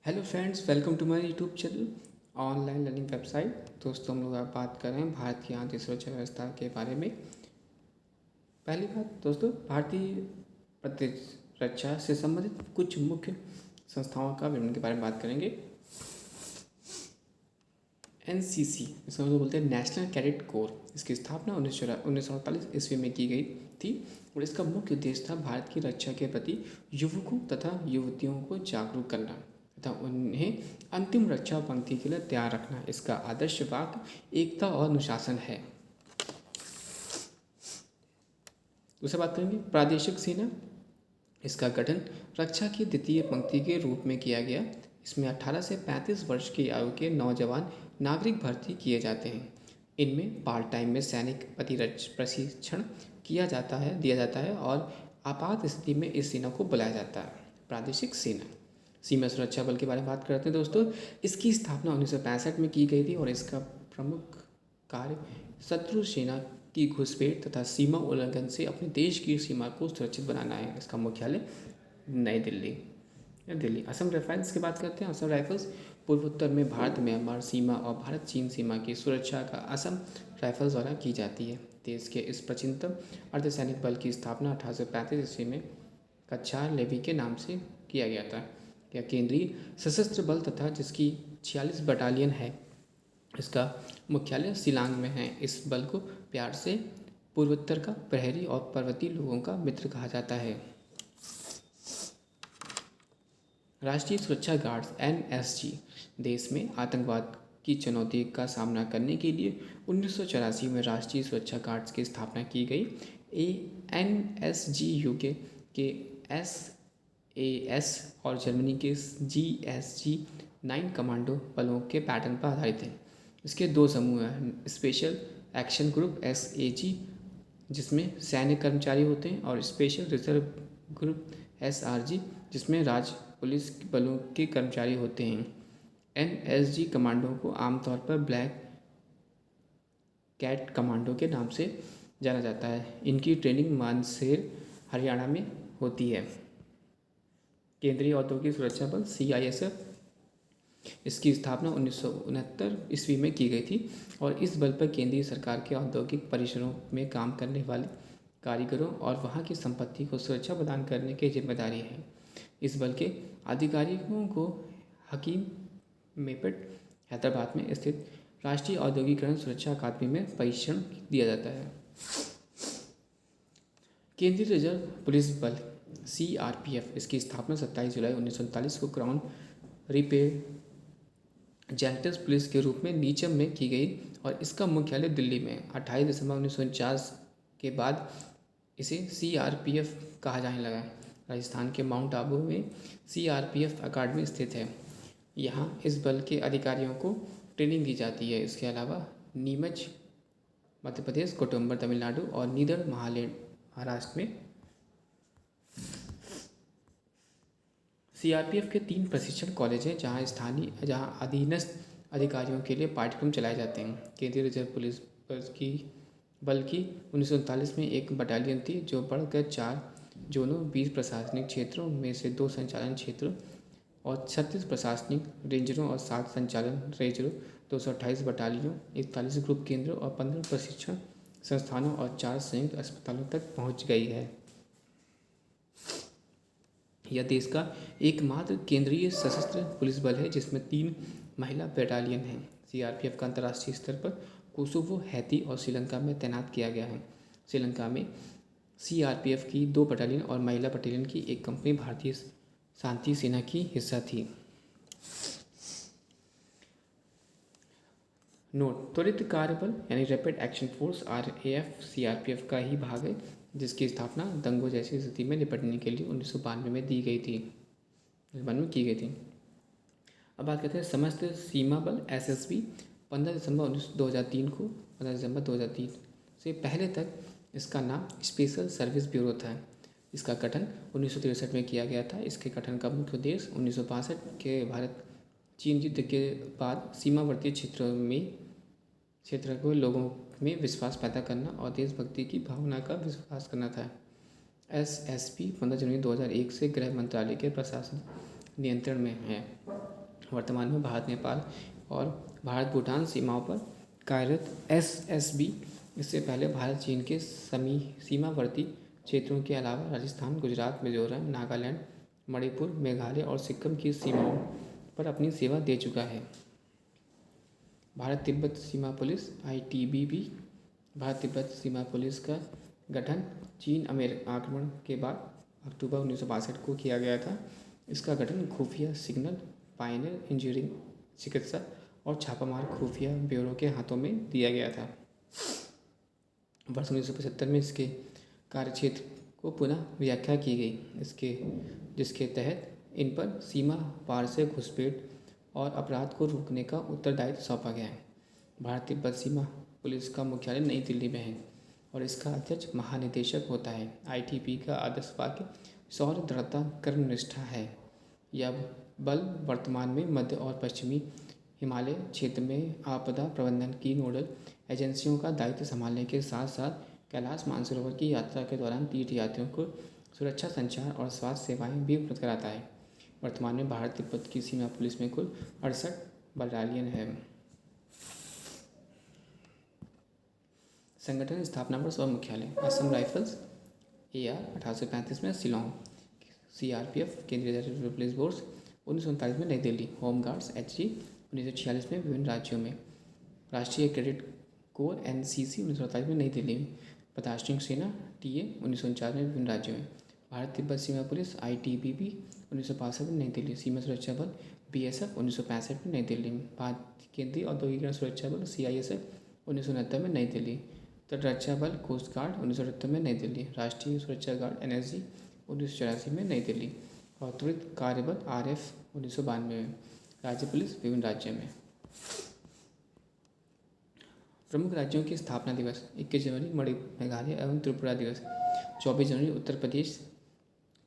Hello friends, welcome to my YouTube channel online learning website. दोस्तों, हम लोग आप बात कर रहे हैं भारत की आंतरिक सुरक्षा व्यवस्था के बारे में। पहली बात दोस्तों, भारतीय प्रतिरक्षा से संबंधित कुछ मुख्य संस्थाओं का विवरण के बारे में बात करेंगे। एनसीसी, इसको हम लोग बोलते हैं नेशनल कैडेट कोर। इसकी स्थापना 1948 ईस्वी में की गई थी और इसका मुख्य उद्देश्य था भारत की रक्षा के प्रति युवकों तथा युवतियों को जागरूक करना तथा उन्हें अंतिम रक्षा पंक्ति के लिए तैयार रखना। इसका आदर्श वाक्य एकता और अनुशासन है। दूसरा बात करेंगे प्रादेशिक सेना। इसका गठन रक्षा की द्वितीय पंक्ति के रूप में किया गया। इसमें 18 से 35 वर्ष की आयु के नौजवान नागरिक भर्ती किए जाते हैं। इनमें पार्ट टाइम में सैनिक प्रशिक्षण दिया जाता है और आपात स्थिति में इस सेना को बुलाया जाता है। प्रादेशिक सेना। सीमा सुरक्षा बल के बारे में बात करते हैं दोस्तों। इसकी स्थापना 1965 में की गई थी और इसका प्रमुख कार्य शत्रु सेना की घुसपैठ तथा सीमा उल्लंघन से अपने देश की सीमा को सुरक्षित बनाना है। इसका मुख्यालय नई दिल्ली। असम राइफल्स की बात करते हैं। असम राइफल्स पूर्वोत्तर में भारत म्यांमार सीमा और भारत चीन सीमा की सुरक्षा का असम राइफल्स द्वारा की जाती है। देश के इस प्राचीनतम अर्धसैनिक बल की स्थापना 1835 ईस्वी में कच्छार लेवी के नाम से किया गया था। यह केंद्रीय सशस्त्र बल तथा जिसकी 46 बटालियन है। इसका मुख्यालय शिलांग में है। इस बल को प्यार से पूर्वोत्तर का प्रहरी और पर्वतीय लोगों का मित्र कहा जाता है। राष्ट्रीय सुरक्षा गार्ड्स एनएसजी देश में आतंकवाद की चुनौती का सामना करने के लिए 1984 में राष्ट्रीय सुरक्षा गार्ड्स की स्थापना की गई। एनएसजी यूके के एसएएस और जर्मनी के जीएसजी 9 कमांडो बलों के पैटर्न पर आधारित है। इसके दो समूह हैं, स्पेशल एक्शन ग्रुप एसएजी जिसमें सैन्य कर्मचारी होते हैं और स्पेशल रिजर्व ग्रुप एसआरजी जिसमें राज्य पुलिस बलों के कर्मचारी होते हैं। एनएसजी कमांडो को आमतौर पर ब्लैक कैट कमांडो के नाम से जाना जाता है। इनकी ट्रेनिंग मानसेर हरियाणा में होती है। केंद्रीय औद्योगिक सुरक्षा बल सीआईएसएफ, इसकी स्थापना 1969 ईस्वी में की गई थी और इस बल पर केंद्रीय सरकार के औद्योगिक परिसरों में काम करने वाले कारीगरों और वहां की संपत्ति को सुरक्षा प्रदान करने की जिम्मेदारी है। इस बल के अधिकारियों को हकीम मेपट हैदराबाद में स्थित राष्ट्रीय औद्योगिकरण सुरक्षा अकादमी में प्रशिक्षण दिया जाता है। केंद्रीय रिजर्व पुलिस बल सीआरपीएफ, इसकी स्थापना 27 जुलाई 1939 को क्राउन रिप्रेजेंटेटिव पुलिस के रूप में नीचम में की गई और इसका मुख्यालय दिल्ली में। 28 दिसंबर 1949 के बाद इसे सीआरपीएफ कहा जाने लगा। राजस्थान के माउंट आबू में सीआरपीएफ अकादमी स्थित है। यहाँ इस बल के अधिकारियों को ट्रेनिंग दी जाती है। इसके अलावा नीमच मध्य प्रदेश, कोटुंबर तमिलनाडु और नीदर महाराष्ट्र में सीआरपीएफ के 3 प्रशिक्षण कॉलेज हैं जहाँ अधीनस्थ अधिकारियों के लिए पाठ्यक्रम चलाए जाते हैं। केंद्रीय रिजर्व पुलिस बल की 1939 में एक बटालियन थी जो बढ़कर 4 जोनों, 20 प्रशासनिक क्षेत्रों में से 2 संचालन क्षेत्रों और 36 प्रशासनिक रेंजरों और 7 संचालन रेंजरों, 228 बटालियनों, 41 ग्रुप केंद्रों और 15 प्रशिक्षण संस्थानों और 4 संयुक्त अस्पतालों तक पहुंच गई है। यह देश का एकमात्र केंद्रीय सशस्त्र पुलिस बल है जिसमें 3 महिला बटालियन हैं। सीआरपीएफ का अंतर्राष्ट्रीय स्तर पर कोसोवो, हैती और श्रीलंका में तैनात किया गया है। श्रीलंका में सीआरपीएफ की 2 बटालियन और महिला बटालियन की एक कंपनी भारतीय शांति सेना की हिस्सा थी। नोट: त्वरित कार्य बल यानी rapid action force RAF CRPF का ही भाग है जिसकी स्थापना दंगों जैसी स्थिति में निपटने के लिए 1992 में की गई थी। अब बात करते हैं समस्त सीमा बल एसएसबी। 15 दिसंबर 2003 से पहले तक इसका नाम स्पेशल सर्विस ब्यूरो था। इसका गठन 1963 में किया गया था। इसके गठन का मुख्य उद्देश्य 1962 के भारत चीन युद्ध के बाद सीमावर्ती क्षेत्र के लोगों में विश्वास पैदा करना और देशभक्ति की भावना का विकास करना था। एसएसबी 15 जनवरी 2001 से गृह मंत्रालय के प्रशासन नियंत्रण में है। वर्तमान में भारत नेपाल और भारत भूटान सीमाओं पर कार्यरत SSB इससे पहले भारत चीन के सीमावर्ती क्षेत्रों के अलावा राजस्थान, गुजरात, मिजोरम, नागालैंड, मणिपुर, मेघालय और सिक्किम की सीमाओं पर अपनी सेवा दे चुका है। भारत तिब्बत सीमा पुलिस ITBP भारत तिब्बत सीमा पुलिस का गठन चीन अमेरिका आक्रमण के बाद अक्टूबर 1962 को किया गया था। इसका गठन खुफिया सिग्नल, पायनियर इंजीनियरिंग, चिकित्सा और छापामार खुफिया ब्यूरो के हाथों में दिया गया था। वर्ष 1975 में इसके कार्यक्षेत्र को पुनः व्याख्या की गई, जिसके तहत इन पर सीमा पार से घुसपैठ और अपराध को रोकने का उत्तरदायित्व सौंपा गया है। भारत तिब्बत सीमा पुलिस का मुख्यालय नई दिल्ली में है और इसका अध्यक्ष महानिदेशक होता है। ITP का आदर्श वाक्य शौर्य, दृढ़ता, कर्मनिष्ठा है। यह बल वर्तमान में मध्य और पश्चिमी हिमालय क्षेत्र में आपदा प्रबंधन की नोडल एजेंसियों का दायित्व संभालने के साथ साथ कैलाश मानसरोवर की यात्रा के दौरान तीर्थयात्रियों को सुरक्षा, संचार और स्वास्थ्य सेवाएं भी उपलब्ध कराता है। वर्तमान में भारत तिब्बत की सीमा पुलिस में कुल 68 बटालियन है। संगठन, स्थापना वर्ष और मुख्यालय। असम राइफल्स AR 1835 में शिलोंग। CRPF केंद्रीय रिजर्व पुलिस फोर्स 1939 में नई दिल्ली। होम गार्ड्स HG 1946 में विभिन्न राज्यों में। राष्ट्रीय कैडेट कोर NCC 1948 में नई दिल्ली में। पदाश्रयी सेना TA 1949 में विभिन्न राज्यों में। भारत तिब्बत सीमा पुलिस ITBP 1965 में नई दिल्ली। सीमा सुरक्षा बल BSF 1965 में नई दिल्ली में। भारतीय केंद्रीय औद्योगिक सुरक्षा बल CISF 1969 में नई दिल्ली। तटरक्षा बल कोस्ट गार्ड 1978 में नई दिल्ली। राष्ट्रीय सुरक्षा गार्ड NSG 1984 में नई दिल्ली और त्वरित कार्यबल RF 1992 में। राज्य पुलिस विभिन्न राज्यों में। प्रमुख राज्यों की स्थापना दिवस 21 जनवरी मणिपुर, मेघालय एवं त्रिपुरा दिवस। 24 जनवरी उत्तर प्रदेश।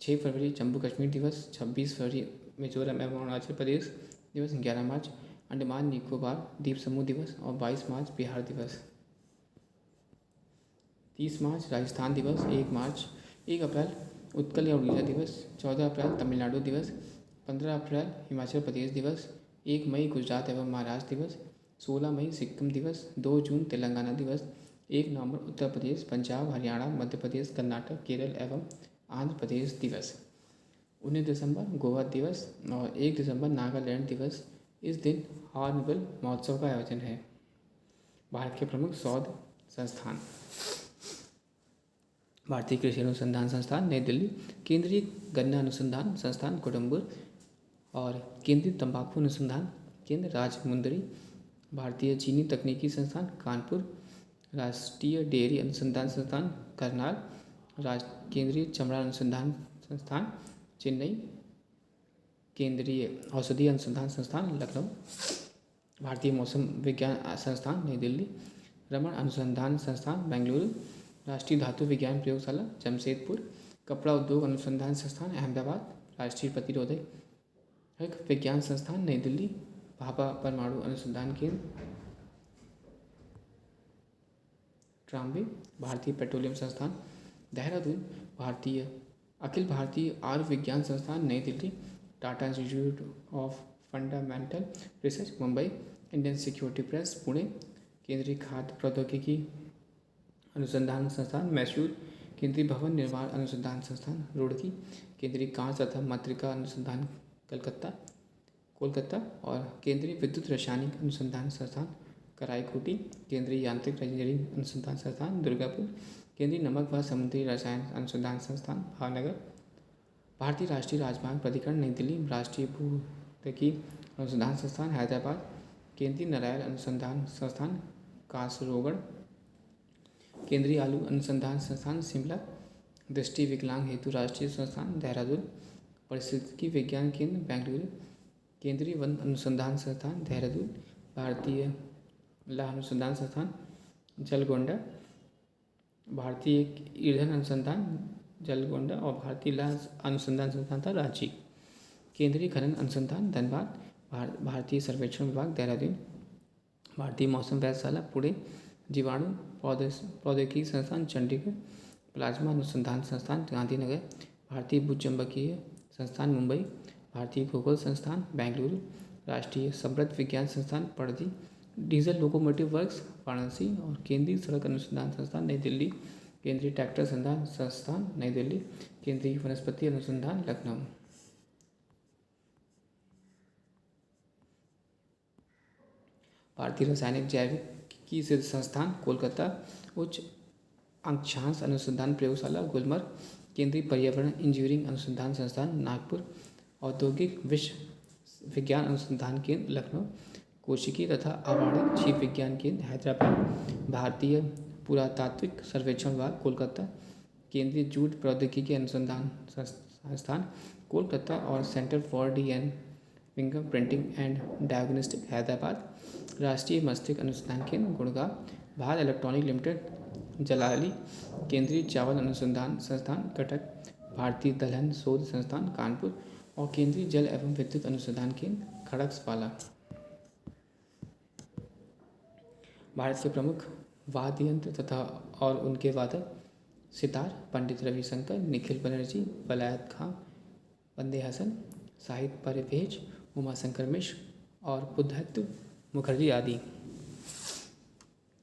6 फरवरी जम्मू कश्मीर दिवस। 26 फरवरी मिजोरम एवं अरुणाचल प्रदेश दिवस। 11 मार्च अंडमान निकोबार द्वीप समूह दिवस और 22 मार्च बिहार दिवस। 30 मार्च राजस्थान दिवस। 1 अप्रैल उत्कल या उड़ीसा दिवस। 14 अप्रैल तमिलनाडु दिवस। 15 अप्रैल हिमाचल प्रदेश दिवस। 1 मई गुजरात एवं महाराष्ट्र दिवस। 16 मई सिक्किम दिवस। 2 जून तेलंगाना दिवस। 1 नवंबर उत्तर प्रदेश, पंजाब, हरियाणा, मध्य प्रदेश, कर्नाटक, केरल एवं आंध्र प्रदेश दिवस। 19 दिसंबर गोवा दिवस और 1 दिसंबर नागालैंड दिवस। इस दिन हॉर्नबिल महोत्सव का आयोजन है। भारत के प्रमुख शोध संस्थान। भारतीय कृषि अनुसंधान संस्थान नई दिल्ली, केंद्रीय गन्ना अनुसंधान संस्थान कोडम्बुर और केंद्रीय तंबाकू अनुसंधान केंद्र राजमुंदरी। भारतीय चीनी तकनीकी संस्थान कानपुर। राष्ट्रीय डेयरी अनुसंधान संस्थान करनाल। केंद्रीय चमड़ा अनुसंधान संस्थान चेन्नई। केंद्रीय औषधि अनुसंधान संस्थान लखनऊ। भारतीय मौसम विज्ञान संस्थान नई दिल्ली। रमन अनुसंधान संस्थान बेंगलुरु। राष्ट्रीय धातु विज्ञान प्रयोगशाला जमशेदपुर। कपड़ा उद्योग अनुसंधान संस्थान अहमदाबाद। राष्ट्रीय प्रतिरोधक विज्ञान संस्थान नई दिल्ली। भाभा परमाणु अनुसंधान केंद्र ट्राम्बे। भारतीय पेट्रोलियम संस्थान देहरादून। अखिल भारतीय आयुर्विज्ञान संस्थान नई Delhi. Tata institute of fundamental research Mumbai. Indian security press Pune. केंद्रीय खाद्य प्रौद्योगिकी अनुसंधान संस्थान मैसूर। केंद्रीय भवन निर्माण अनुसंधान संस्थान रुड़की। केंद्रीय कांच तथा मातृका अनुसंधान कोलकाता और केंद्रीय विद्युत रासायनिक अनुसंधान संस्थान कराईकुटी। केंद्रीय यांत्रिक इंजीनियरिंग अनुसंधान संस्थान दुर्गापुर। केंद्रीय नमक व समुद्री रसायन अनुसंधान संस्थान भावनगर। भारतीय राष्ट्रीय राजमार्ग प्राधिकरण नई दिल्ली। राष्ट्रीय भूतत्त्वीय अनुसंधान संस्थान हैदराबाद। केंद्रीय नारायल अनुसंधान संस्थान कासरोगढ़। केंद्रीय आलू अनुसंधान संस्थान शिमला। दृष्टि विकलांग हेतु राष्ट्रीय संस्थान देहरादून। पारिस्थितिकी विज्ञान केंद्र बेंगलुरु। केंद्रीय वन अनुसंधान संस्थान देहरादून। भारतीय लाह अनुसंधान संस्थान जलगोंडा। भारतीय ईंधन अनुसंधान जलगोंडा और भारतीय लाह अनुसंधान संस्थान था रांची। केंद्रीय खनन अनुसंधान धनबाद। भारतीय सर्वेक्षण विभाग देहरादून। भारतीय मौसम वेधशाला पुणे। जीवाणु प्रौद्योगिकी संस्थान चंडीगढ़। प्लाज्मा अनुसंधान संस्थान गांधीनगर। भारतीय भूचंबकीय संस्थान मुंबई। भारतीय खगोल संस्थान बेंगलुरु। राष्ट्रीय समृद्ध विज्ञान संस्थान Panaji, diesel locomotive works Varanasi और केंद्रीय सड़क अनुसंधान संस्थान नई दिल्ली, केंद्रीय ट्रैक्टर संस्थान नई दिल्ली, केंद्रीय वनस्पति अनुसंधान लखनऊ। भारतीय रासायनिक जैविकी संस्थान कोलकाता, उच्च अक्षांश अनुसंधान प्रयोगशाला गुलमर्ग, केंद्रीय पर्यावरण इंजीनियरिंग अनुसंधान संस्थान नागपुर, औद्योगिक विश्व विज्ञान अनुसंधान केंद्र लखनऊ, कोशिकी तथा आवाणिक जीव विज्ञान केंद्र हैदराबाद, भारतीय पुरातात्विक सर्वेक्षण विभाग कोलकाता, केंद्रीय जूट प्रौद्योगिकी अनुसंधान संस्थान कोलकाता और centre for DNA finger printing and diagnostic Hyderabad, राष्ट्रीय मस्तिष्क अनुसंधान केंद्र गुड़गांव, भारत इलेक्ट्रॉनिक लिमिटेड जलाली, केंद्रीय चावल अनुसंधान संस्थान कटक, भारतीय दलहन शोध संस्थान कानपुर और केंद्रीय जल एवं विद्युत अनुसंधान केंद्र खड़गवासला। भारत के प्रमुख वाद्य यंत्र तथा और उनके वादक सितार पंडित रविशंकर, निखिल बनर्जी, वलायत खां, वंदे हसन, साहित्य परिवेश, उमाशंकर मिश्र और बुद्धत्व मुखर्जी आदि।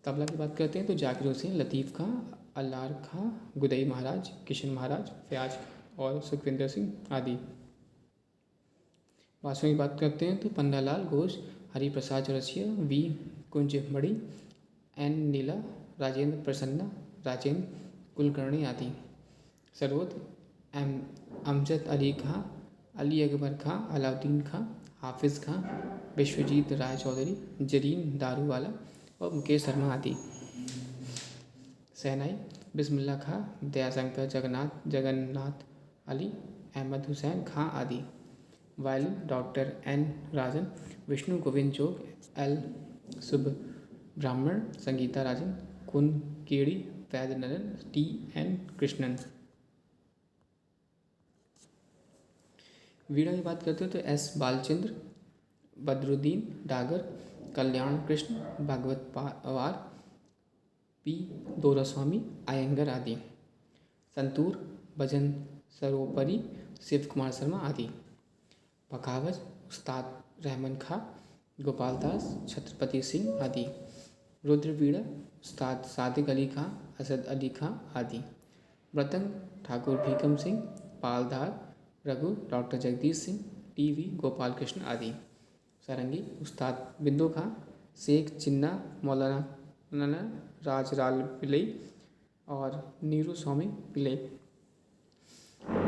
तबला की बात करते हैं तो जाकिर हुसैन, लतीफ़ खां, अल्लार खां, गुदई महाराज, किशन महाराज, फयाज और सुखविंदर सिंह आदि। बांसुरी की बात करते हैं तो पन्नालाल घोष, हरिप्रसाद चौरसिया, वी कुंजमणि, एन नीला, राजेंद्र प्रसन्ना, राजेंद्र कुलकर्णी आदि। सरोद, अमजद अली खां, अली अकबर खां, अलाउद्दीन खां, हाफिज़ खां, विश्वजीत राय चौधरी, जरीन दारूवाला और मुकेश शर्मा आदि। शहनाई, बिस्मिल्लाह खां, दयाशंकर जगन्नाथ अली, अहमद हुसैन खां आदि। वायलिन, डॉक्टर एन राजन, विष्णु गोविंद जोग, एल सुब्रह्मण्यम, संगीता राजन, कुनकेड़ी वैद्यनाथन, टी एन कृष्णन। वीणा की बात करते हो तो एस बालचंद्र, बदरुद्दीन डागर, कल्याण कृष्ण भागवतवार, पी दोरास्वामी अयंगर आदि। संतूर, भजन सरोपरी, शिव कुमार शर्मा आदि। पखावज, उस्ताद रहमान खां, गोपाल दास, छत्रपति सिंह आदि। रुद्रवीणा, उस्ताद सादिक अली खां, असद अली खां आदि। मृदंग, Thakur Bhikam Singh, Paldhar Raghu, doctor Jagdish Singh, T V Gopal Krishna आदि। सारंगी, उस्ताद बिंदु खां, शेख चिन्ना, मौलाना राजलाल पिल्लई और नीरू स्वामी पिल्लई।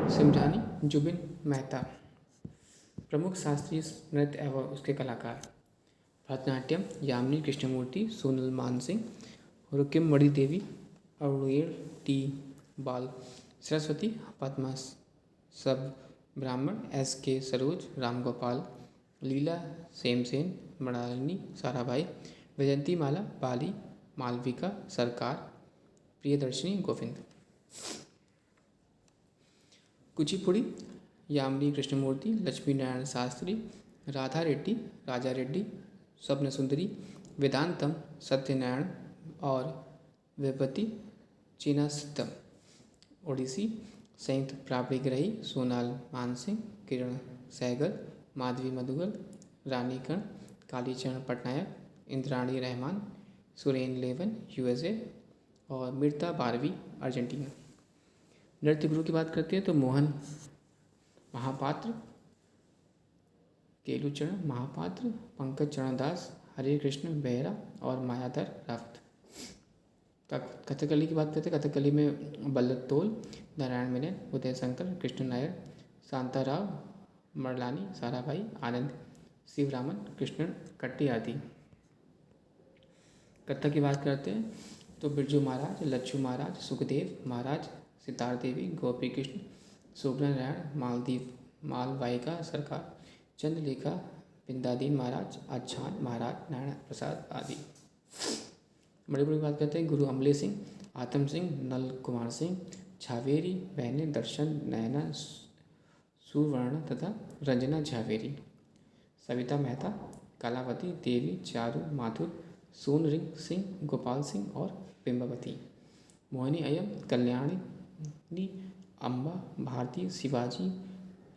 सिमरानी, जुबिन मेहता। प्रमुख शास्त्रीय नृत्य एवं उसके कलाकार। भरतनाट्यम, यामिनी कृष्णमूर्ति, सोनल मानसिंह, रुक्मिणी देवी, अरुणेर टी बाल, सरस्वती, पद्मा सब ब्राह्मण, एस के सरोज, रामगोपाल, लीला सेमसेन, मृणालिनी साराभाई, वैजयंती माला, बाली, मालविका सरकार, प्रियदर्शनी गोविंद। कुचिपुड़ी, यामिनी कृष्णमूर्ति, लक्ष्मी नारायण शास्त्री, राधा रेड्डी, राजा रेड्डी, स्वप्न सुंदरी, वेदांतम सत्यनारायण और विभूति चिनास्तम। ओडिसी, संयुक्त प्रावड़िग्रही, सोनाल मानसिंह, किरण सहगल, माधवी मधुगल, रानी कर्ण, कालीचरण पटनायक, इंद्राणी रहमान, सुरेन लेवन यूएसए और मिर्ता बारवी अर्जेंटीना। नृत्य गुरु की बात करते हैं तो मोहन महापात्र, केलुचरण महापात्र, पंकज चरण दास, हरे कृष्ण बेहरा और मायाधर रावत। कथकली की बात करते हैं, कथकली में बल्लतोल, नारायण मेनन, उदय शंकर, कृष्ण नायर, शांताराव, मरलानी साराभाई, आनंद शिवरामन, कृष्णन कट्टी आदि। कथक की बात करते हैं तो बिरजू महाराज, लच्छू महाराज, सुखदेव महाराज, सितार देवी, गोपी कृष्ण, सुब्रनारायण, मालदीव मालवाहिका सरकार, चंद्रलेखा, बिंदादीन महाराज, आच्छान महाराज, नारायण प्रसाद आदि। बड़े बड़ी बात करते हैं गुरु अमले सिंह, आत्म सिंह, नल कुमार सिंह, झावेरी बहनें, दर्शन, नयना, सुवर्ण तथा रंजना झावेरी। सविता मेहता, कलावती देवी, चारू माथुर, सोनरिंग सिंह, गोपाल सिंह और बिंबावती। मोहिनी अय्यम, कल्याणी अम्बा, भारती शिवाजी,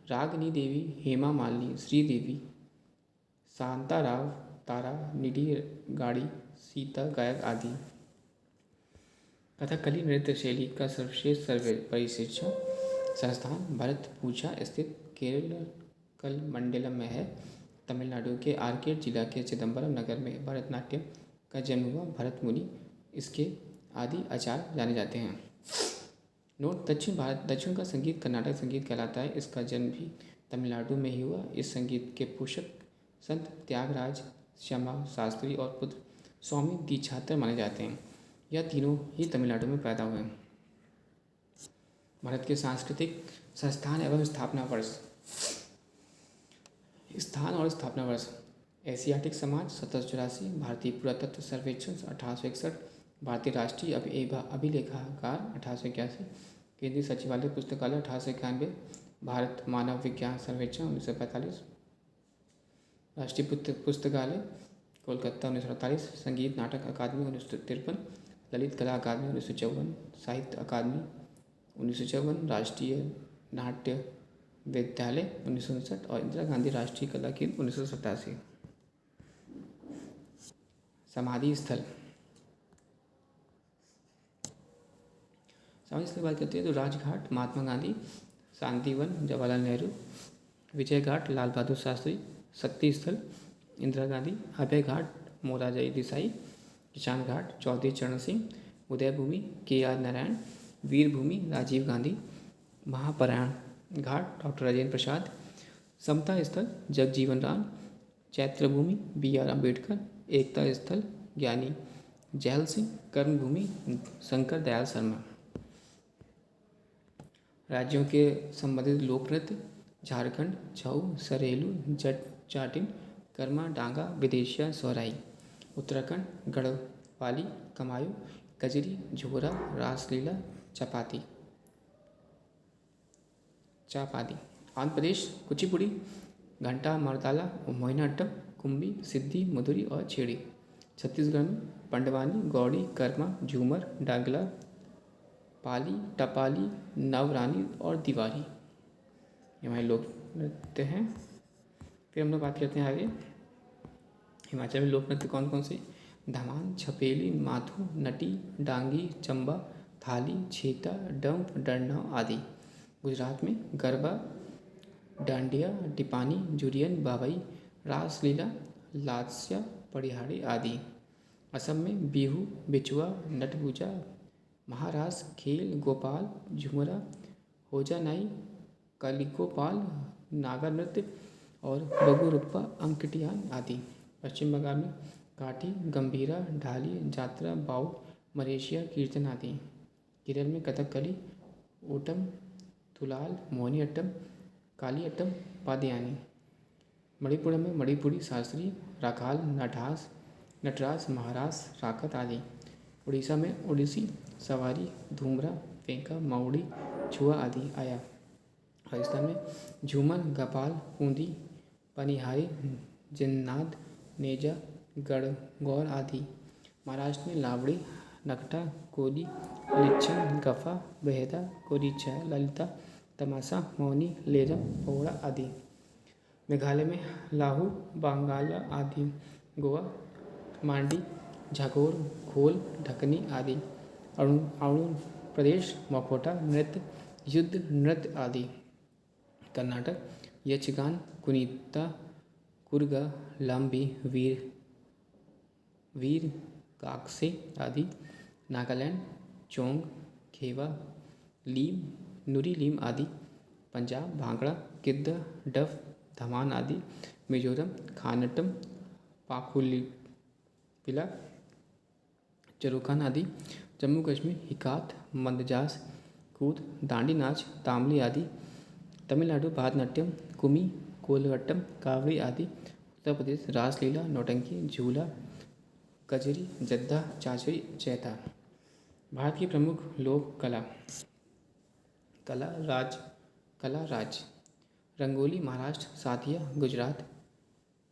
रागनी देवी, हेमा मालिनी, श्रीदेवी, शांताराव, तारा, निधि गाड़ी, सीता गायक आदि। कथकली नृत्य शैली का सर्वश्रेष्ठ प्रशिक्षण संस्थान भरतपूजा स्थित केरल मंडलम में है। तमिलनाडु के आर्केड जिला के चिदम्बरम नगर में भरतनाट्यम का जन्म हुआ। भरत मुनि इसके आदि आचार्य जाने जाते हैं। नोट: दक्षिण का संगीत कर्नाटक संगीत कहलाता है। इसका जन्म भी तमिलनाडु में ही हुआ। इस संगीत के पोषक संत त्यागराज, श्यामा शास्त्री और पुत्र स्वामी दीक्षातर माने जाते हैं। यह तीनों ही तमिलनाडु में पैदा हुए। भारत के सांस्कृतिक संस्थान एवं स्थापना वर्ष। स्थान और स्थापना वर्ष: एशियाटिक समाज 1784, भारतीय पुरातत्व सर्वेक्षण 1861, भारतीय राष्ट्रीय अभिलेखागार 1881, केंद्रीय सचिवालय पुस्तकालय 1891, भारत मानव विज्ञान सर्वेक्षण 1945, राष्ट्रीय पुस्तकालय कोलकाता 1948, संगीत नाटक अकादमी 1953, ललित कला अकादमी 1954, साहित्य अकादमी 1954, राष्ट्रीय नाट्य विद्यालय 1959 और इंदिरा गांधी राष्ट्रीय कला केंद्र 1987। समाधि स्थल। समाधि स्थल की बात करते हैं तो राजघाट महात्मा गांधी, शांतिवन जवाहरलाल नेहरू, विजय घाट लाल बहादुर शास्त्री, शक्ति स्थल इंदिरा गांधी, अभय घाट मोरारजी देसाई, किसान घाट चौधरी चरण सिंह, उदय भूमि KR नारायण, वीर भूमि राजीव गांधी, महापरायण घाट डॉक्टर राजेंद्र प्रसाद, समता स्थल जगजीवन राम, चैत्र भूमि BR अम्बेडकर, एकता स्थल ज्ञानी जैल सिंह, कर्म भूमि शंकर दयाल शर्मा। राज्यों के संबंधित लोक नृत्य: झारखंड छऊ, सरेलू, जट जाटिन, कर्मा डांगा, विदेशिया सोहराई। उत्तराखंड गढ़वाली, कमायूं, कजरी, झोरा, रासलीला, चापादी। आंध्र प्रदेश कुचिपुड़ी, घंटा मर्दाला, मोहिनीअट्टम, कुम्भी, सिद्धि, मधुरी और छेड़ी। छत्तीसगढ़ में पंडवानी, गौड़ी, कर्मा, झूमर, डांगला, पाली, टपाली, नवरानी और दीवारी। ये हमारे लोक नृत्य हैं। फिर हम लोग बात करते हैं आगे। हिमाचल में लोक नृत्य कौन कौन से: धमान, छपेली, माथु, नटी, डांगी, चंबा, थाली, छेता, डंप, डरना आदि। गुजरात में गरबा, डांडिया, टिपानी, जुरियन, बावई, रासलीला, लात्स्या, पड़िहाड़ी आदि। असम में बिहू, बिचुआ, नटपूजा, महारास, खेल, गोपाल, झुमरा, होजानाई, कलिकोपाल, नागा नृत्य और बगुरुप्पा, अंकटियान आदि। पश्चिम बंगाल में काठी, गंभीरा, ढाली, जात्रा, बाउल, मलेशिया, कीर्तन आदि। केरल में कथकली, ओटम, तुलाल, मोहिनीअट्टम, कालियट्टम, पादयानी। मणिपुर में मणिपुरी, शास्त्रीय, राखाल, नटराज, महारास, राकत आदि। उड़ीसा में ओडिसी, सवारी, धूमरा, पेंका, माउड़ी, छुआ आदि आया। राजस्थान में झूमर, गपाल, कूंदी, पनिहारी, जिन्नाद, नेजा, गणगौर आदि। महाराष्ट्र में लावड़ी, नकटा, कोली, लिच्छन, गफा, बेहदा, कोरीचा, ललिता, तमाशा, मौनी, लेरम, पोहड़ा आदि। मेघालय में लाहू, बांगाला आदि। गोवा मांडी, झागोर, खोल, ढकनी आदि। अरुणाचल प्रदेश मकोटा नृत्य, युद्ध नृत्य आदि। कर्नाटक यक्षगान, कुनिता, कुर्गा, लांबी, वीर काकसे आदि। नागालैंड चोंग, खेवा, लीम, नुरी लीम आदि। पंजाब भांगड़ा, गिद्दा, डफ, धमान आदि। मिजोरम खानटम, पाखुलिपिला, चरुखान आदि। जम्मू कश्मीर हिकात, मंदजास, कूद, दांडी नाच, तामली आदि। तमिलनाडु भारतनाट्यम, कुमी, कोलवट्टम, कावड़ी आदि। उत्तर प्रदेश रासलीला, नौटंकी, झूला, कजरी, जद्दा, चाचरी, चैता। भारत की प्रमुख लोक कला राज रंगोली महाराष्ट्र, साथिया गुजरात,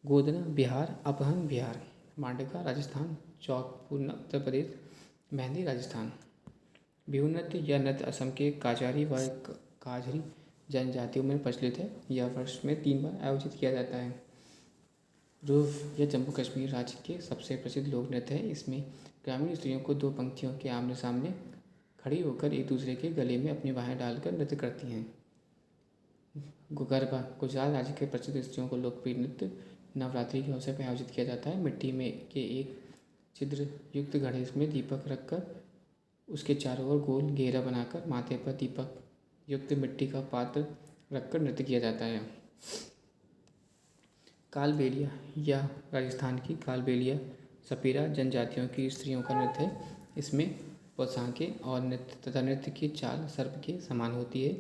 गोदना बिहार, अपहन बिहार, मांडका राजस्थान, चौकपूर्णा उत्तर प्रदेश, मेहंदी राजस्थान। बिहू नृत्य यह नृत्य असम के काचारी व काजरी जनजातियों में प्रचलित है। यह वर्ष में 3 बार आयोजित किया जाता है। रूफ यह जम्मू कश्मीर राज्य के सबसे प्रसिद्ध लोक नृत्य है। इसमें ग्रामीण स्त्रियों को दो पंक्तियों के आमने सामने खड़ी होकर एक दूसरे के गले में अपनी बाहें डालकर नृत्य करती हैं। गरबा गुजरात राज्य के प्रसिद्ध स्त्रियों को लोकप्रिय नृत्य नवरात्रि के अवसर पर आयोजित किया जाता है। मिट्टी में के एक छिद्र युक्त घड़े में दीपक रखकर उसके चारों ओर गोल घेरा बनाकर माथे पर दीपक युक्त मिट्टी का पात्र रखकर नृत्य किया जाता है। कालबेलिया या राजस्थान की कालबेलिया सपेरा जनजातियों की स्त्रियों का नृत्य है। इसमें पोशाकें और नृत्य की चाल सर्प के समान होती है।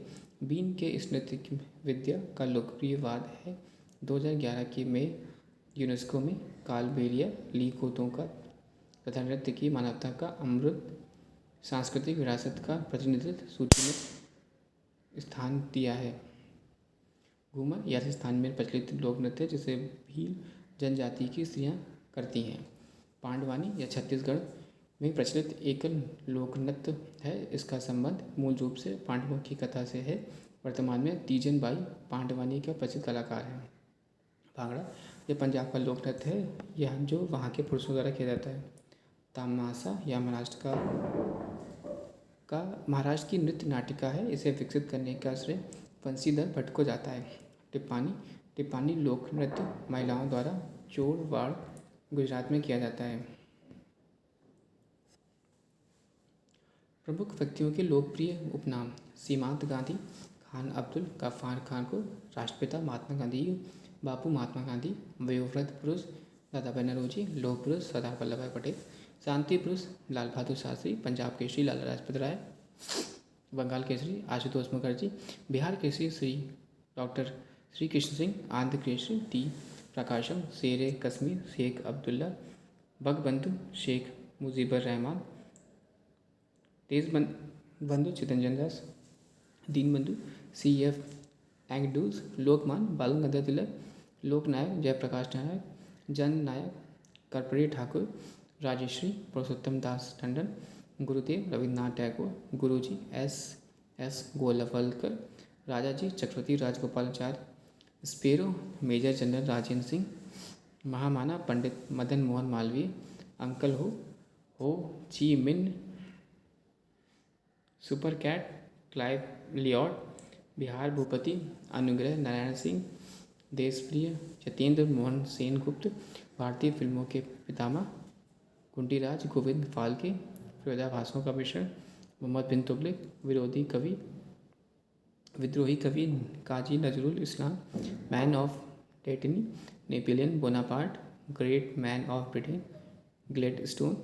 बीन के इस नृत्य की विद्या का लोकप्रिय वाद है। 2011 की में यूनेस्को में कालबेलिया लीकोतों का तथा नृत्य की मानवता का अमृत सांस्कृतिक विरासत का प्रतिनिधित्व सूची में स्थान दिया है। घूमर यह राजस्थान में प्रचलित लोक नृत्य है जिसे भील जनजाति की स्त्रियां करती हैं। पांडवानी यह छत्तीसगढ़ में प्रचलित एकल लोक नृत्य है। इसका संबंध मूल रूप से पांडवों की कथा से है। वर्तमान में तीजन बाई पांडवानी का प्रसिद्ध कलाकार है। भांगड़ा यह पंजाब का लोक नृत्य है। यह जो वहाँ के पुरुषों द्वारा किया जाता है। तामासा या महाराष्ट्र की नृत्य नाटिका है। इसे विकसित करने का श्रेय बंसीधर भट्ट को जाता है। टिप्पानी लोक नृत्य महिलाओं द्वारा चोरवाड़ गुजरात में किया जाता है। प्रमुख व्यक्तियों के लोकप्रिय उपनाम सीमांत गांधी, खान अब्दुल गफ्फार खान को राष्ट्रपिता महात्मा गांधी, बापू महात्मा गांधी, वयोवृद्ध पुरुष दादा भाई नौरोजी, लौह पुरुष सरदार वल्लभ भाई पटेल, शांति पुरुष लाल बहादुर शास्त्री, पंजाब केसरी लाला लाजपत राय, बंगाल केसरी आशुतोष मुखर्जी, बिहार केसरी श्री डॉक्टर श्री कृष्ण सिंह, आंध्र केसरी टी प्रकाशम, शेर कश्मीर शेख अब्दुल्ला, बंगबंधु शेख मुजीबर रहमान, देश बंधु चितरंजन दास, दीनबंधु CF एंगडूज, लोकमान बाल गंगाधर तिलक, लोकनायक जयप्रकाश नारायण, जननायक कर्पूरी ठाकुर, राजश्री पुरुषोत्तम Das Tandon, Gurudev Rabindranath Tagore, Guruji S Golwalkar, Rajaji Chhatrapati Rajagopalachari, sparrow major general Rajendra Singh, Mahamana Pandit Madan Mohan Malviya, uncle Ho Chi Minh, super cat Clive Lloyd, Bihar भूपति अनुग्रह नारायण सिंह, देशप्रिय यतेंद्र मोहन सेनगुप्त, भारतीय फिल्मों के पितामह कुंडीराज गोविंद फाल्के, विरोधाभासों का मिश्रण मोहम्मद बिन तुगलक, विद्रोही कवि Kazi Nazrul Islam, man of destiny Napoleon Bonaparte, great man of Britain Gladstone,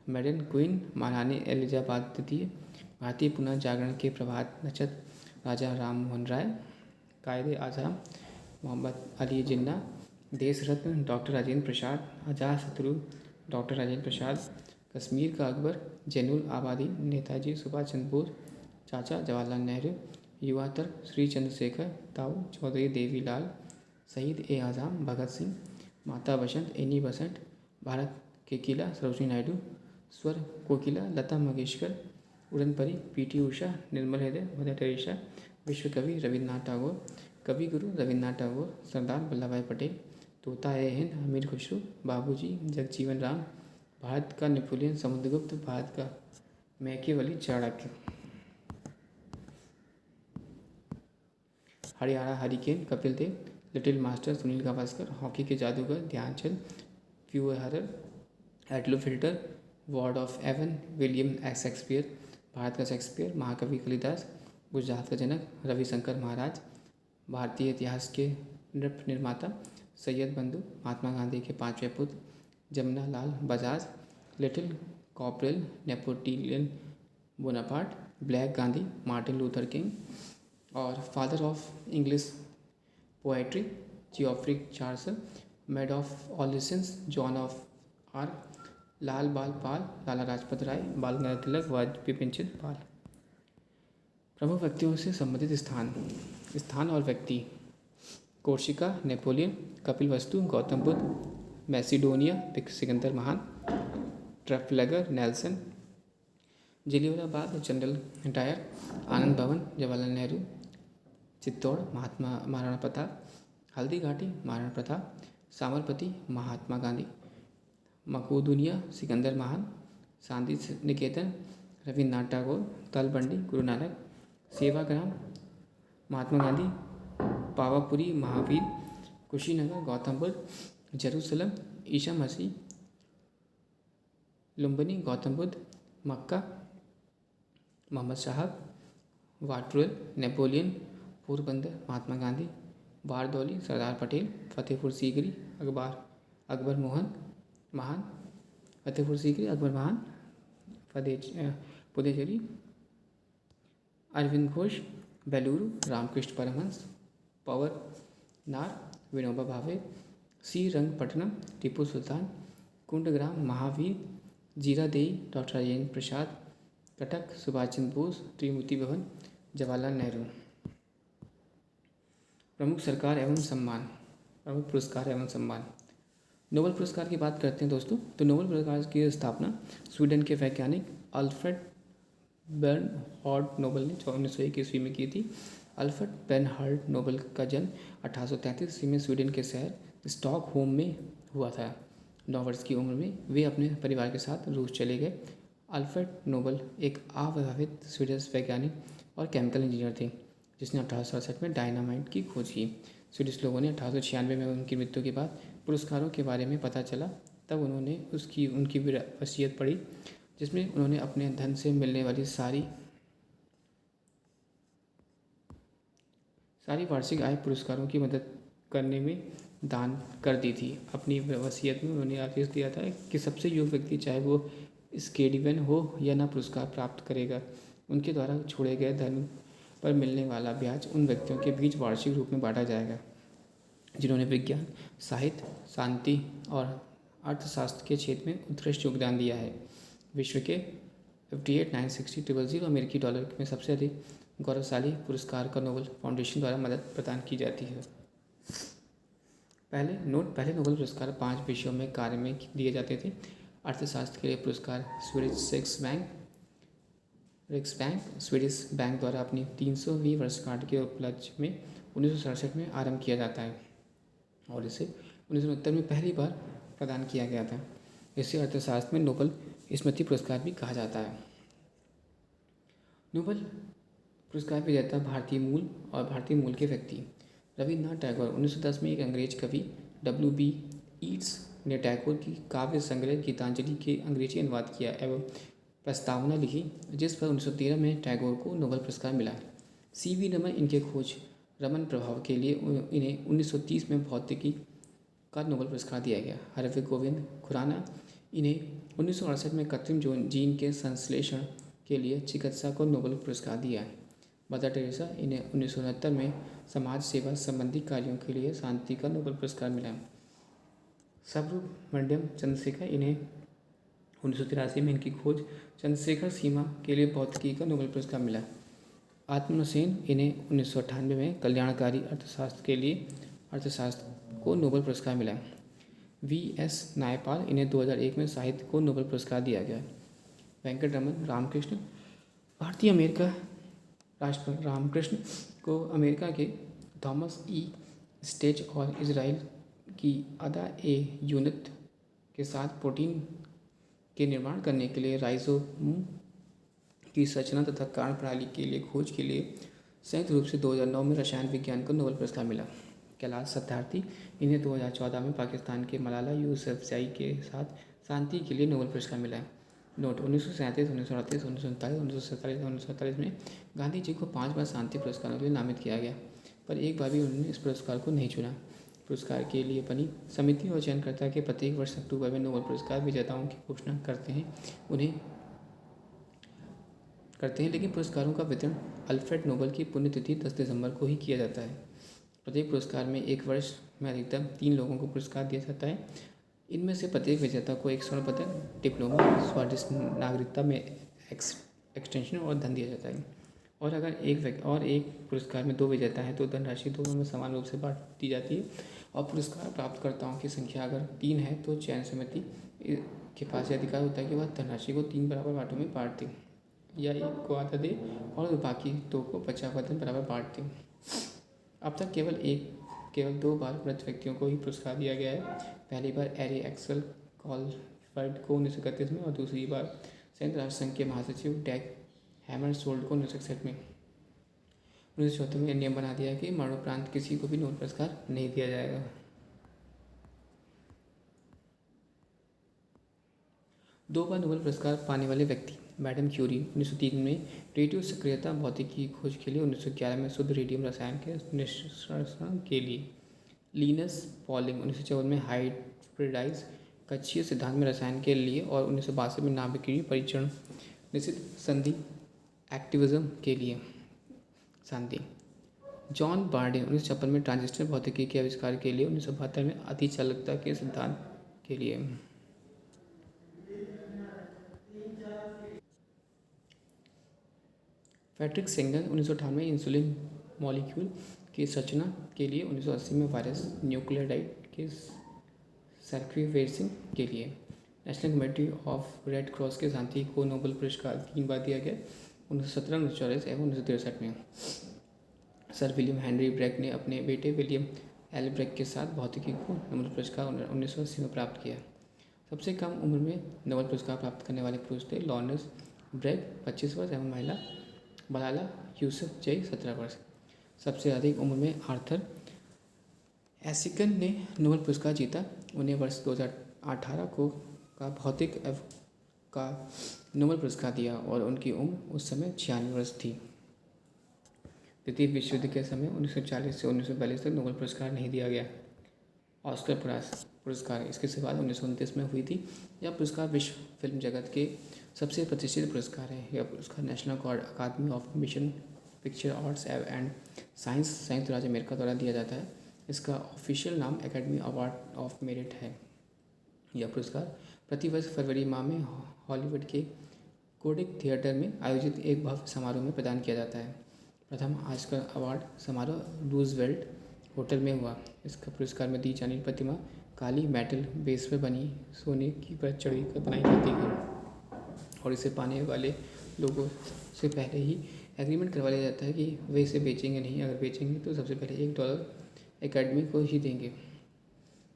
maiden queen Maharani Elizabeth द्वितीय, भारतीय पुनर्जागरण के प्रभात नक्षत्र राजा राम मोहन राय, कायदे आज़म मोहम्मद अली जिन्ना, देश रत्न डॉक्टर राजेंद्र प्रसाद, अजातशत्रु डॉक्टर राजेंद्र प्रसाद, कश्मीर का अकबर जैनुल आबादी, नेताजी सुभाष चंद्र बोस, चाचा जवाहरलाल नेहरू, युवा तर्क श्री चंद्रशेखर, ताऊ चौधरी देवीलाल, शहीद आज़म भगत सिंह, माता बसंत एनी बसंत, भारत के किला सरोजिनी नायडू, स्वर कोकिला लता मंगेशकर, उड़न परी PT उषा, निर्मल हृदय मदर टेरेसा, विश्व कवि रविन्द्रनाथ टैगोर, कवि गुरु रविन्द्रनाथ टैगोर, सरदार वल्लभ भाई पटेल, तोता ए हिंद अमीर खुसरो, बाबूजी जगजीवन राम, भारत का नेपोलियन समुद्रगुप्त, भारत का Machiavelli Chanakya, Haryana hurricane Kapil Dev, little master Sunil Gavaskar, hockey के जादूगर Dhyanchand, Fuhrer Adolf Hitler, bard of Avon William Shakespeare, Bharat का शेक्सपियर महाकवि कालिदास, गुजरात का जनक रविशंकर महाराज, भारतीय इतिहास के नृप निर्माता सैयद बंधु, महात्मा गांधी के पांचवें पुत्र Jamuna Lal Bajaj, little corporal Napoleon Bonaparte, black Gandhi Martin Luther King और father of English poetry Geoffrey Charles, maid of all nations Joan of Arc, Lal Bal Pal, Lala Lajpat Rai, बाल गंगाधर तिलक, विपिन चंद्र पाल। प्रमुख व्यक्तियों से संबंधित स्थान और व्यक्ति: Corsica Napoleon, Kapilavastu Gautam Buddha, Macedonia Sikandar महान, Trafalgar Nelson, Jallianwala Bagh General Dyer, Anand Bhavan Jawaharlal Nehru, Chittor Maharana Pratap, Haldi Ghati Maharana Pratap, Sabarmati Mahatma Gandhi, मकदूनिया Sikandar महान, शांति निकेतन रविन्द्रनाथ टैगोर, तलबंडी गुरु नानक, सेवाग्राम महात्मा गांधी, पावापुरी महावीर, कुशीनगर गौतम बुद्ध, जेरूसलम ईसा मसीह, लुम्बिनी गौतम बुद्ध, मक्का मोहम्मद साहब, वाटरुल नेपोलियन, पोरबंदर महात्मा गांधी, बारदौली सरदार पटेल, फतेहपुर सीकरी अकबर महान, फतेहपुर सीकरी अकबर महान, पुदेचेरी अरविंद घोष, बेलूरू रामकृष्ण परमहंस, पवर नार विनोबा भावे, श्रीरंगपट्टनम टीपू सुल्तान, कुंडग्राम महावीर, जीरादेई डॉक्टर राजेंद्र प्रसाद, कटक सुभाष चंद्र बोस, त्रिमूर्ति भवन जवाहरलाल नेहरू। प्रमुख सरकार एवं सम्मान, प्रमुख पुरस्कार एवं सम्मान। नोबेल पुरस्कार की बात करते हैं दोस्तों, तो नोबेल पुरस्कार की स्थापना स्वीडन के वैज्ञानिक अल्फ्रेड बर्नहार्ड नोबेल ने 1901 ईस्वी में की थी। अल्फ्रेड बर्नहार्ड नोबेल का जन्म 1833 ईस्वी में स्वीडन के शहर स्टॉकहोम में हुआ था। 9 वर्ष की उम्र में वे अपने परिवार के साथ रूस चले गए। अल्फ्रेड नोबेल एक अविवाहित स्वीडिश वैज्ञानिक और केमिकल इंजीनियर थे, जिसने 1868 में डायनामाइट की खोज की। स्वीडिश लोगों ने 1896 में उनकी मृत्यु के बाद पुरस्कारों के बारे में पता चला, तब उन्होंने उनकी वसीयत पढ़ी, जिसमें उन्होंने अपने धन से मिलने वाली सारी वार्षिक आय पुरस्कारों की मदद करने में दान कर दी थी। अपनी वसीयत में उन्होंने आदेश दिया था कि सबसे योग्य व्यक्ति, चाहे वो स्केडिवन हो या ना, पुरस्कार प्राप्त करेगा। उनके द्वारा छोड़े गए धन पर मिलने वाला ब्याज उन व्यक्तियों के बीच वार्षिक रूप में बांटा जाएगा जिन्होंने विज्ञान, साहित्य, शांति और अर्थशास्त्र के क्षेत्र में उत्कृष्ट योगदान दिया है। विश्व के 58,960,000 अमेरिकी डॉलर में सबसे अधिक गौरवशाली पुरस्कार का नोबेल फाउंडेशन द्वारा मदद प्रदान की जाती है। पहले नोबेल पुरस्कार 5 विषयों में कार्य में दिए जाते थे। अर्थशास्त्र के लिए पुरस्कार रिक्सबैंक स्वीडिश बैंक द्वारा अपनी 300वीं वर्षगांठ के उपलक्ष्य में 1967 में आरंभ किया जाता है और इसे 1969 में पहली बार प्रदान किया गया था। इसे अर्थशास्त्र में नोबेल स्मृति पुरस्कार भी कहा जाता है। नोबेल पुरस्कार विजेता भारतीय मूल के व्यक्ति। रविन्द्रनाथ टैगोर 1910 में एक अंग्रेज कवि W.B. ईट्स ने टैगोर की काव्य संग्रह गीतांजलि के अंग्रेजी अनुवाद किया एवं प्रस्तावना लिखी, जिस पर 1913 में टैगोर को नोबेल पुरस्कार मिला। C.V. रमन इनके खोज रमन प्रभाव के लिए इन्हें 1930 में भौतिकी का नोबेल पुरस्कार दिया गया। हरविंद गोविंद खुराना इन्हें 1968 में कृत्रिम जीन के संश्लेषण के लिए चिकित्सा को नोबेल पुरस्कार दिया है। मदर टेरेसा इन्हें 1969 में समाज सेवा संबंधी कार्यों के लिए शांति का नोबेल पुरस्कार मिला। सुब्रमण्यम चंद्रशेखर इन्हें 1983 में इनकी खोज चंद्रशेखर सीमा के लिए भौतिकी का नोबेल पुरस्कार मिला। आत्मन सेन इन्हें 1998 में कल्याणकारी अर्थशास्त्र के लिए अर्थशास्त्र को नोबेल पुरस्कार मिला। V.S. नायपाल इन्हें 2001 में साहित्य को नोबेल पुरस्कार दिया गया। वेंकटरमन रामकृष्ण भारतीय अमेरिका राष्ट्रपति रामकृष्ण को अमेरिका के थॉमस ई स्टेज और इजराइल की अदा ए यूनिट के साथ प्रोटीन के निर्माण करने के लिए राइजोम की संरचना तथा कारण प्रणाली के लिए खोज के लिए संयुक्त रूप से 2009 में रसायन विज्ञान को नोबेल पुरस्कार मिला। कैलाश सत्यार्थी इन्हें 2014 में पाकिस्तान के मलाला यूसुफजई के साथ शांति के लिए नोबेल पुरस्कार मिला है। नोट 1937, 1938, 1939, 1947 और 1947 में गांधी जी को 5 बार शांति पुरस्कारों के लिए नामित किया गया, पर एक बार भी उन्होंने इस पुरस्कार को नहीं चुना। पुरस्कार के लिए बनी समिति और चयनकर्ता के प्रत्येक वर्ष अक्टूबर में नोबेल पुरस्कार विजेताओं की घोषणा करते हैं, लेकिन पुरस्कारों का वितरण अल्फ्रेड नोबेल की पुण्यतिथि 10 दिसंबर को ही किया जाता है। प्रत्येक पुरस्कार में एक वर्ष में अधिकतम 3 लोगों को पुरस्कार दिया जाता है। इनमें से प्रत्येक विजेता को एक स्वर्ण पदक, डिप्लोमा, स्वादिष्ट नागरिकता में एक्सटेंशन और धन दिया जाता है। और अगर एक पुरस्कार में 2 विजेता हैं तो धनराशि दोनों में समान रूप से बांट दी जाती है। और पुरस्कार प्राप्तकर्ताओं की संख्या अगर 3 है तो चयन समिति के पास यह अधिकार होता है कि वह धनराशि को 3 बराबर बांटों में बांट दे या एक को आधा दे और बाकी 2 को 50% बराबर बांट दे। अब तक केवल एक केवल 2 बार मृत व्यक्तियों को ही पुरस्कार दिया गया है। पहली बार एरी एक्सल कॉलवर्ड को 1931 में और दूसरी बार संयुक्त राष्ट्र संघ के महासचिव डैग हैमरशोल्ड को 1961 में। 1974 में नियम बना दिया कि मरणोपरांत किसी को भी नोबेल पुरस्कार नहीं दिया जाएगा। 2 बार नोबेल पुरस्कार पाने वाले व्यक्ति। मैडम क्यूरी 1903 में रेडियो सक्रियता भौतिकी की खोज के लिए, 1911 में शुद्ध रेडियम रसायन के निष्कर्षण के लिए। लिनस पॉलिंग 1954 में हाइब्रिडाइज कक्षीय सिद्धांत में रसायन के लिए और 1962 में नाभिकीय परीक्षण निश्चित संधि एक्टिविज्म के लिए शांति। जॉन बार्डिन 1956 में ट्रांजिस्टर भौतिकी के आविष्कार के लिए, 1972 में अतिचालकता के सिद्धांत के लिए। फ्रेडरिक सेंगर 1958 में इंसुलिन मॉलिक्यूल की संरचना के लिए, 1980 में वायरस न्यूक्लियोटाइड के सर्क्यूलेशन के लिए। National committee of red cross के शांति को नोबेल पुरस्कार 3 बार दिया गया, 1917, 1944 एवं 1963 में। सर विलियम हेनरी ब्रैग ने अपने बेटे विलियम एल ब्रैग के साथ भौतिकी को नोबेल पुरस्कार 1980 में प्राप्त किया। सबसे कम उम्र में नोबेल पुरस्कार प्राप्त करने वाले पुरुष थे लॉरेंस ब्रैग 25 वर्ष एवं महिला मलाला यूसुफजई 17 वर्ष। सबसे अधिक उम्र में आर्थर एशिकन ने नोबेल पुरस्कार जीता। उन्हें वर्ष 2018 का भौतिक का नोबेल पुरस्कार दिया और उनकी उम्र उस समय 96 वर्ष थी। द्वितीय विश्व युद्ध के समय 1940 से 1942 तक नोबेल पुरस्कार नहीं दिया गया। ऑस्कर पुरस्कार इसके बाद 1929 में हुई थी। यह पुरस्कार विश्व फिल्म जगत के सबसे प्रतिष्ठित पुरस्कार है। यह पुरस्कार National Academy of Motion Picture Arts and Science संयुक्त राज्य अमेरिका द्वारा दिया जाता है। इसका ऑफिशियल नाम एकेडमी अवार्ड ऑफ मेरिट है। यह पुरस्कार प्रतिवर्ष फरवरी माह में हॉलीवुड के कोडिक थिएटर में आयोजित एक भव्य समारोह में प्रदान किया जाता है। प्रथम ऑस्कर अवार्ड समारोह रूजवेल्ट होटल में हुआ। इसका पुरस्कार में दी जाने वाली प्रतिमा काली मेटल बेस पर बनी सोने की परत चढ़ी कर बनाई जाती है और इसे पाने वाले लोगों से पहले ही एग्रीमेंट करवा लिया जाता है कि वे इसे बेचेंगे नहीं। अगर बेचेंगे तो सबसे पहले $1 एकेडमी को ही देंगे।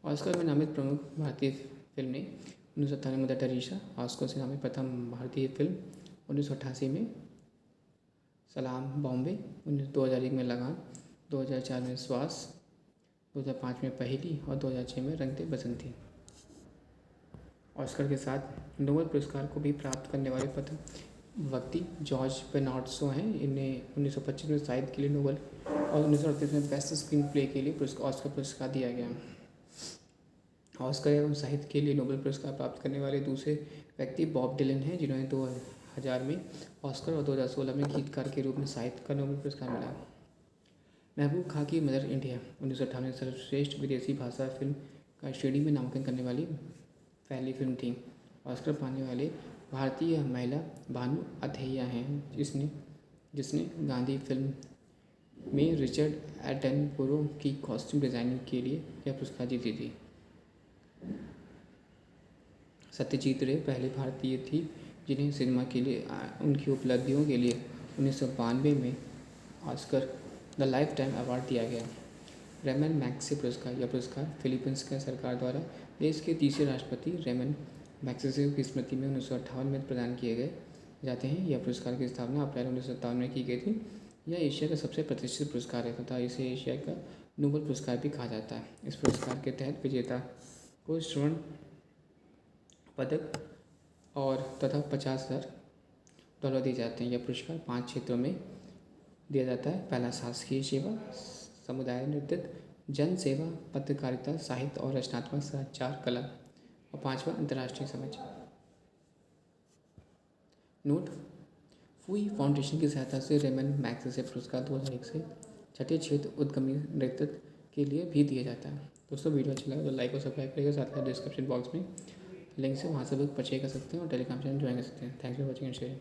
ऑस्कर में नामित प्रमुख भारतीय फिल्म ने 1997 में मदर टेरेसा, ऑस्कर से नामित प्रथम भारतीय फिल्म 1988 में सलाम बॉम्बे, 2001 में लगान, 2004 में श्वास, 2005 में पहेली और 2006 में रंग दे बसंती। ऑस्कर के साथ नोबेल पुरस्कार को भी प्राप्त करने वाले प्रथम व्यक्ति जॉर्ज बेर्नार्डशॉ हैं। इन्हें 1925 में साहित्य के लिए नोबेल और 1938 में बेस्ट स्क्रीन प्ले के लिए ऑस्कर पुरस्कार दिया गया। ऑस्कर एवं साहित्य के लिए नोबेल पुरस्कार प्राप्त करने वाले दूसरे व्यक्ति बॉब डिलन हैं, जिन्होंने 2000 में ऑस्कर और 2016 में गीतकार के रूप में साहित्य का नोबेल पुरस्कार मिला। महबूब खां की मदर इंडिया 1998 में सर्वश्रेष्ठ विदेशी भाषा फिल्म का श्रेणी में नामांकन करने वाली पहली फिल्म थी। ऑस्कर पाने वाले भारतीय महिला भानु अथैया हैं, जिसने गांधी फिल्म में रिचर्ड एटनबरो की कॉस्ट्यूम डिज़ाइनिंग के लिए यह पुरस्कार जीती थी। सत्यजीत रे पहले भारतीय थी जिन्हें सिनेमा के लिए उनकी उपलब्धियों के लिए 1992 में Oscar the life time award दिया गया। रेमन मैग्सेसे पुरस्कार। यह पुरस्कार फिलीपींस के सरकार द्वारा देश के तीसरे राष्ट्रपति रेमन मैग्सेसे की स्मृति में 1958 में प्रदान किए गए जाते हैं। यह पुरस्कार की स्थापना अप्रैल 1957 में की गई थी। यह एशिया का सबसे प्रतिष्ठित पुरस्कार है तथा इसे एशिया का नोबेल पुरस्कार भी कहा जाता है। इस पुरस्कार के तहत विजेता को स्वर्ण पदक और तथा $50,000 दिए जाते हैं। यह पुरस्कार 5 क्षेत्रों में दिया जाता है। पहला शासकीय सेवा, समुदाय नेतृत्व, जन सेवा, पत्रकारिता, साहित्य और रचनात्मक संचार कला, और 5वां अंतर्राष्ट्रीय समझ। नोट: फुई फाउंडेशन की सहायता से रेमन मैग्सेसे पुरस्कार 2001 से छठे क्षेत्र उद्यमी नेतृत्व के लिए भी दिया जाता है। दोस्तों, वीडियो अच्छा लगा तो लाइक और सब्सक्राइब करिएगा। साथ ही डिस्क्रिप्शन बॉक्स में लिंक से वहाँ से भी परचेज कर सकते हैं और टेलीग्राम चैनल ज्वाइन कर सकते हैं। Thanks for watching and sharing.